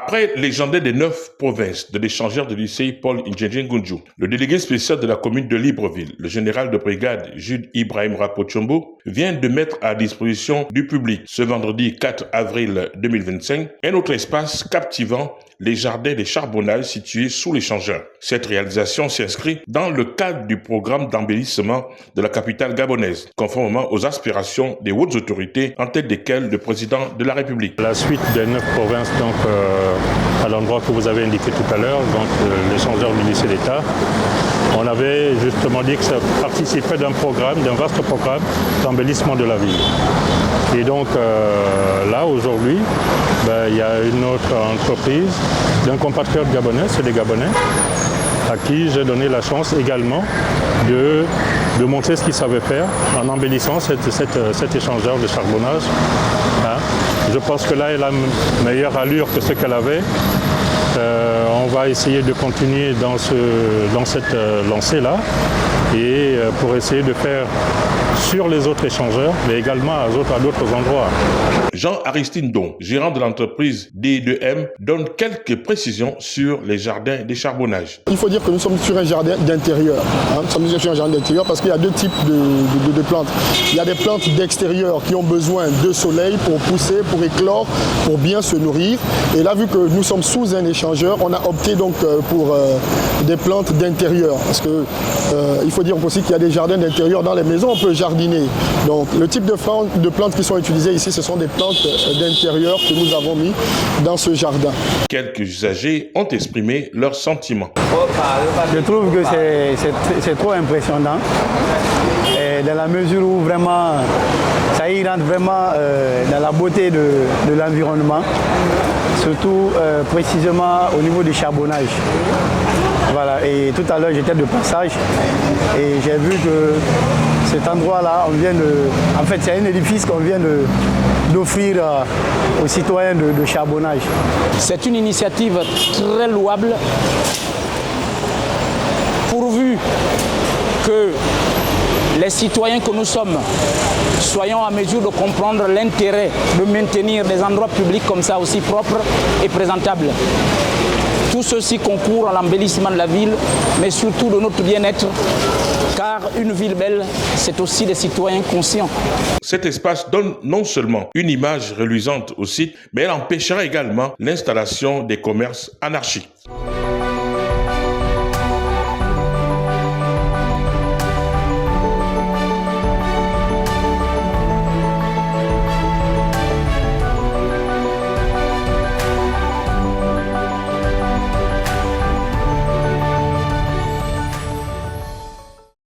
Après les gendarmes des 9 provinces de l'échangeur de lycée Paul Ndjenjengunju, le délégué spécial de la commune de Libreville, le général de brigade Jude Ibrahim Rapochombo, vient de mettre à disposition du public ce vendredi 4 avril 2025 un autre espace captivant, les jardins des charbonnages situés sous l'échangeur. Cette réalisation s'inscrit dans le cadre du programme d'embellissement de la capitale gabonaise, conformément aux aspirations des hautes autorités, en tête desquelles le président de la République. La suite des 9 provinces, donc à l'endroit que vous avez indiqué tout à l'heure, donc l'échangeur du lycée d'État, on avait justement dit que ça participait d'un vaste programme d'embellissement de la ville. Et donc là, aujourd'hui, il y a une autre entreprise d'un compatriote gabonais, c'est des Gabonais, à qui j'ai donné la chance également de montrer ce qu'ils savaient faire en embellissant cet échangeur de charbonnage. Je pense que là, elle a une meilleure allure que ce qu'elle avait. On va essayer de continuer dans cette lancée-là et pour essayer de faire sur les autres échangeurs, mais également à d'autres endroits. Jean-Aristide Don, gérant de l'entreprise D2M, donne quelques précisions sur les jardins des charbonnages. Il faut dire que nous sommes sur un jardin d'intérieur. Nous sommes sur un jardin d'intérieur parce qu'il y a deux types de plantes. Il y a des plantes d'extérieur qui ont besoin de soleil pour pousser, pour éclore, pour bien se nourrir. Et là, vu que nous sommes sous un échangeur, on a opté donc pour des plantes d'intérieur. Parce que il faut dire aussi qu'il y a des jardins d'intérieur dans les maisons, on peut jardiner. Donc le type de plantes qui sont utilisées ici, ce sont des plantes d'intérieur que nous avons mis dans ce jardin. Quelques usagers ont exprimé leurs sentiments. Je trouve que c'est trop impressionnant. Et dans la mesure où vraiment, ça y rentre vraiment dans la beauté de l'environnement, surtout précisément au niveau du charbonnage. Voilà, et tout à l'heure j'étais de passage et j'ai vu que cet endroit-là, en fait c'est un édifice qu'on vient d'offrir aux citoyens de charbonnage. C'est une initiative très louable, pourvu que les citoyens que nous sommes soyons en mesure de comprendre l'intérêt de maintenir des endroits publics comme ça aussi propres et présentables. Tout ceci concourt à l'embellissement de la ville, mais surtout de notre bien-être, car une ville belle, c'est aussi des citoyens conscients. Cet espace donne non seulement une image reluisante au site, mais elle empêchera également l'installation des commerces anarchiques.